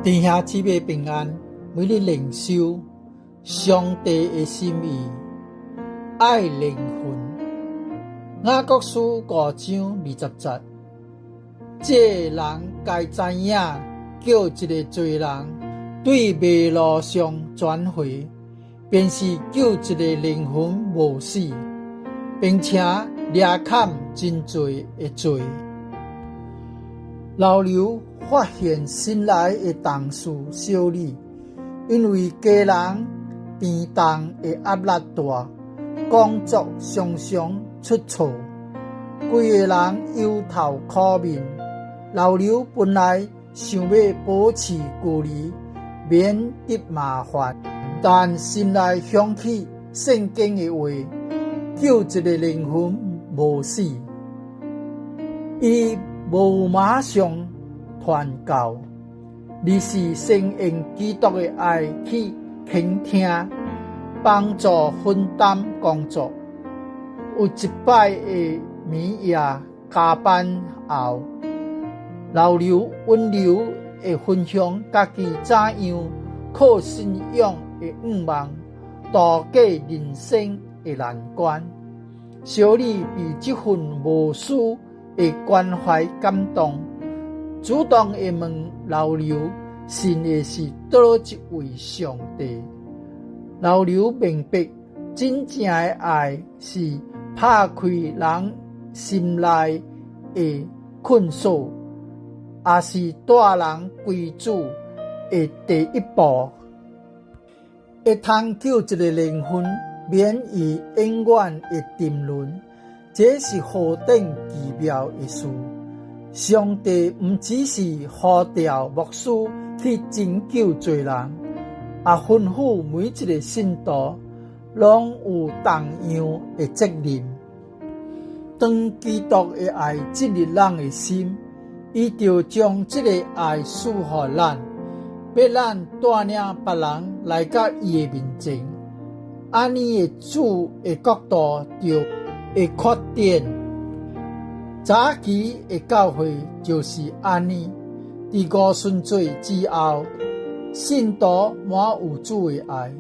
弟兄姊妹平安，每日靈修上帝的心意，愛靈魂。雅各書5章20節，這人該知影，叫一個罪人對迷路上轉回，便是救一個靈魂無死，並且掠砍真濟的罪。老劉發現新來的同事小李，因為家人病重的壓力大，工作常常出錯，規個人憂頭苦面。老劉本來想要保持距離，免得麻煩，但心內想起聖經的話，救一個靈魂無死，伊無馬上傳教，而是先用基督的愛去傾聽，幫助分擔工作。有一擺的暝夜加班後，老劉溫柔的分享家己怎樣靠信仰的願望度過人生的難關。小李被這份無私的關懷感動，主動地問老劉信的是哪一位上帝。老劉明白真正的愛是打開人心內的困鎖，也是帶人歸主的第一步，會通救一個靈魂免於永遠的沉淪。這是何等奇妙的事！上帝不只是呼召牧師去拯救罪人，也吩咐每一個信徒攏有同樣的責任。當基督的愛進入人的心，伊就將這個愛賜予咱，要咱帶領別人來到伊的面前。安尼的主的國度就會擴展。早期的教會就是安尼，在5000歲之後，信徒滿有主的愛，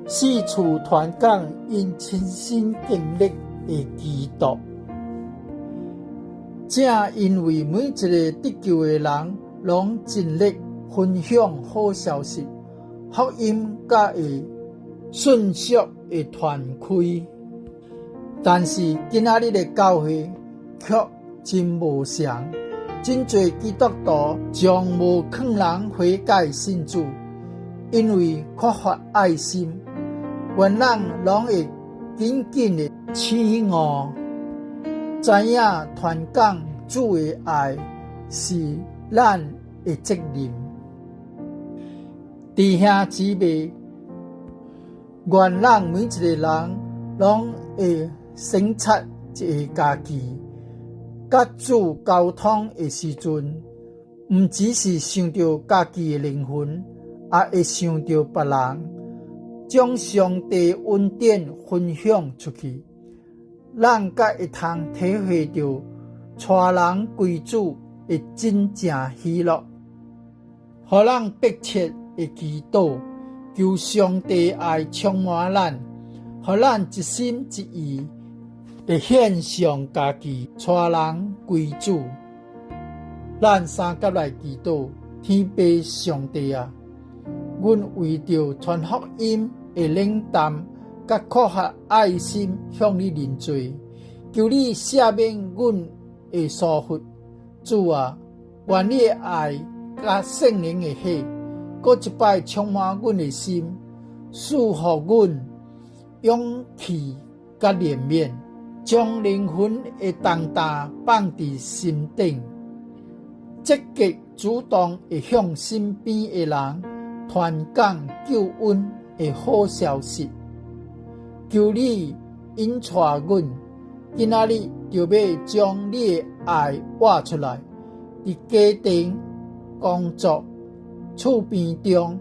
四處傳講因親身經歷的基督。正因為每一個得救的人，攏盡力分享好消息，福音才會迅速的傳開。但是今仔日的教會卻真無常，真濟基督徒將無勸人悔改信主，因為缺乏愛心，願人攏會緊緊的起誤，知影傳講主的愛是咱的責任。弟兄姊妹，願咱每一個人攏會省察一下家己，甲主溝通的時陣，唔只是想到家己的靈魂，也會想到別人，將上帝恩典分享出去，咱才會通體會到帶人歸主的真正喜樂。互咱迫切的祈禱，求上帝愛充滿咱，互咱一心一意的獻上家己，帶人歸主。咱三甲來祈禱，天父上帝啊，阮為着傳福音的冷淡，甲缺乏愛心向你認罪，求你赦免阮的疏忽。主啊，願你的愛甲聖靈的火，擱一擺充滿阮的心，賜予阮勇氣甲憐憫，將靈魂的重擔放佇心頂，積極主動地向身邊的人傳講救恩的好消息。求你引帶阮，今仔日就要將你的愛活出來，在家庭、工作、厝邊中，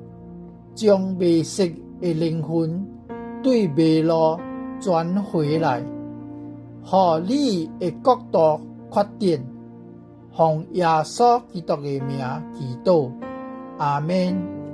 將迷失的靈魂對迷路轉回來，予你的國度擴展。奉耶穌基督的名祈禱，阿們。